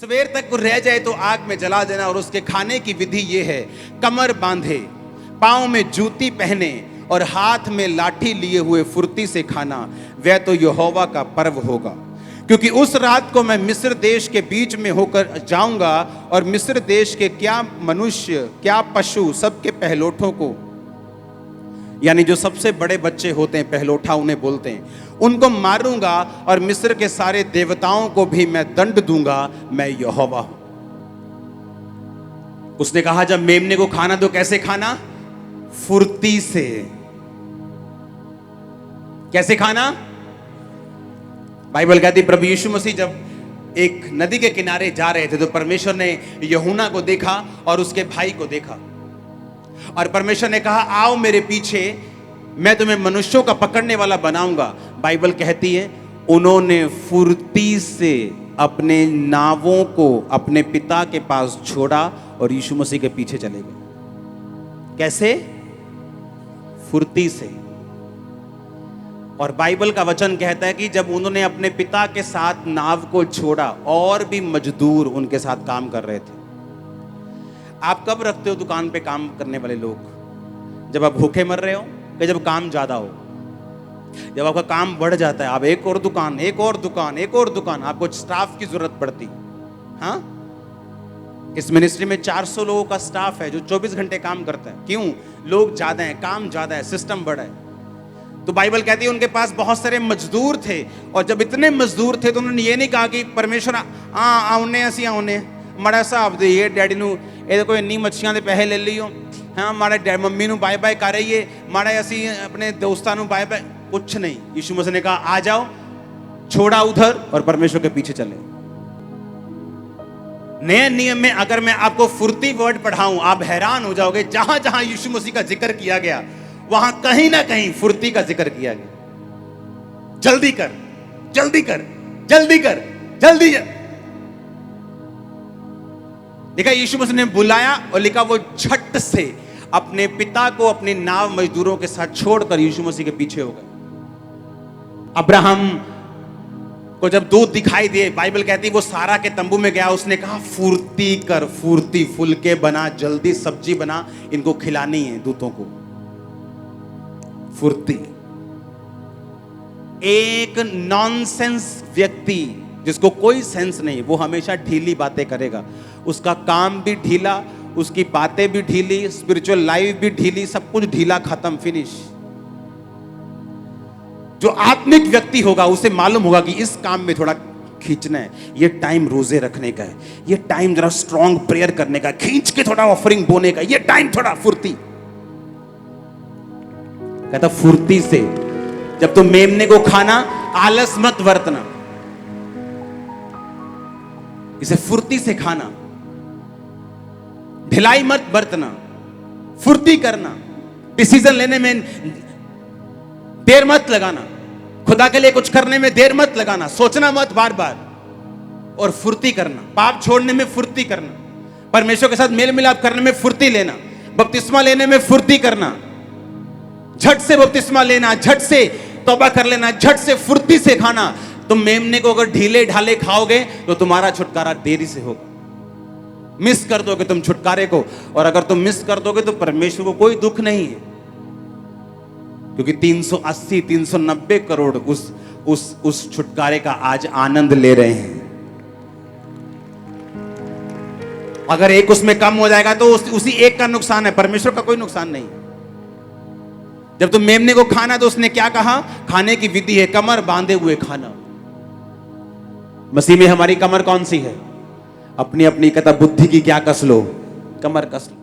सवेर तक रह जाए तो आग में जला देना। और उसके खाने की विधि ये है, कमर बांधे, पांव में जूती पहने और हाथ में लाठी लिए हुए फुर्ती से खाना। वह तो यहोवा का पर्व होगा, क्योंकि उस रात को मैं मिस्र देश के बीच में होकर जाऊंगा और मिस्र देश के क्या मनुष्य क्या पशु सबके पहलोठों को, यानी जो सबसे बड़े बच्चे होते हैं पहलोठा उन्हें बोलते हैं, उनको मारूंगा और मिस्र के सारे देवताओं को भी मैं दंड दूंगा। मैं यहोवा हूं। उसने कहा जब मेमने को खाना तो कैसे खाना? फुर्ती से। कैसे खाना? बाइबल कहती प्रभु यीशु मसीह जब एक नदी के किनारे जा रहे थे तो परमेश्वर ने यूहन्ना को देखा और उसके भाई को देखा और परमेश्वर ने कहा आओ मेरे पीछे, मैं तुम्हें मनुष्यों का पकड़ने वाला बनाऊंगा। बाइबल कहती है उन्होंने फुर्ती से अपने नावों को अपने पिता के पास छोड़ा और यीशु मसीह के पीछे चले गए। कैसे? फुर्ती से। और बाइबल का वचन कहता है कि जब उन्होंने अपने पिता के साथ नाव को छोड़ा और भी मजदूर उनके साथ काम कर रहे थे। आप कब रखते हो दुकान पे काम करने वाले लोग? जब आप भूखे मर रहे हो कि जब काम ज्यादा हो? जब आपका काम बढ़ जाता है, आप एक और दुकान, एक और दुकान, एक और दुकान, आपको स्टाफ की जरूरत पड़ती। हाँ, इस मिनिस्ट्री में 400 लोगों का स्टाफ है जो 24 घंटे काम करता है। क्यों? लोग ज्यादा हैं, काम ज्यादा है, सिस्टम बड़ा है। तो बाइबल कहती है उनके पास बहुत सारे मजदूर थे और जब इतने मजदूर थे तो उन्होंने ये नहीं कहा कि परमेश्वर आउने असी आउने माड़ा हिसाब दे डैडी नू ये कोई इन्नी मच्छियां दे पैसे ले लियो। हाँ, माड़े मम्मी नू बाय बाय कर रही है, माड़ा असी अपने दोस्तां नू बाय बाय। कुछ नहीं, यीशु मसीह ने कहा आ जाओ, छोड़ा उधर और परमेश्वर के पीछे चले। नए नियम में अगर मैं आपको फुर्ती वर्ड पढ़ाऊं आप हैरान हो जाओगे। जहां जहां यीशु मसीह का जिक्र किया गया वहां कहीं ना कहीं फुर्ती का जिक्र किया गया। जल्दी कर, जल्दी कर, जल्दी कर, जल्दी कर। देखा, यीशु मसीह ने बुलाया और लिखा वो झट से अपने पिता को अपने नाव मजदूरों के साथ छोड़कर यीशु मसीह के पीछे हो गए। अब्राहम को जब दूत दिखाई दिए, बाइबल कहती वो सारा के तंबू में गया, उसने कहा फुर्ती कर, फुर्ती, फुलके बना, जल्दी सब्जी बना, इनको खिलानी है दूतों को। फुर्ती। एक नॉनसेंस व्यक्ति जिसको कोई सेंस नहीं, वो हमेशा ढीली बातें करेगा। उसका काम भी ढीला, उसकी बातें भी ढीली, स्पिरिचुअल लाइफ भी ढीली, सब कुछ ढीला, खत्म, फिनिश। जो आत्मिक व्यक्ति होगा उसे मालूम होगा कि इस काम में थोड़ा खींचना है, ये टाइम रोजे रखने का है, ये टाइम जरा स्ट्रॉन्ग प्रेयर करने का, खींच के थोड़ा ऑफरिंग बोने का, ये टाइम थोड़ा फुर्ती। कहता फुर्ती से जब तुम मेमने को खाना, आलस मत बरतना, इसे फुर्ती से खाना, ढिलाई मत बरतना, फुर्ती करना, डिसीजन लेने में देर मत लगाना, खुदा के लिए कुछ करने में देर मत लगाना, सोचना मत बार बार, और फुर्ती करना, पाप छोड़ने में फुर्ती करना, परमेश्वर के साथ मेल मिलाप करने में फुर्ती लेना, बपतिस्मा लेने में फुर्ती करना, झट से बपतिस्मा लेना, झट से तौबा कर लेना, झट से फुर्ती से खाना। तुम मेमने को अगर ढीले ढाले खाओगे तो तुम्हारा छुटकारा देरी से होगा। मिस कर दोगे तुम छुटकारे को, और अगर तुम मिस कर दोगे तो परमेश्वर को कोई दुख नहीं है, क्योंकि 380 390 करोड़ उस छुटकारे का आज आनंद ले रहे हैं। अगर एक उसमें कम हो जाएगा तो उसी एक का नुकसान है, परमेश्वर का कोई नुकसान नहीं। जब तुम मेमने को खाना तो उसने क्या कहा? खाने की विधि है कमर बांधे हुए खाना। मसीह में हमारी कमर कौन सी है? अपनी अपनी कहता बुद्धि की क्या कस लो, कमर कस लो।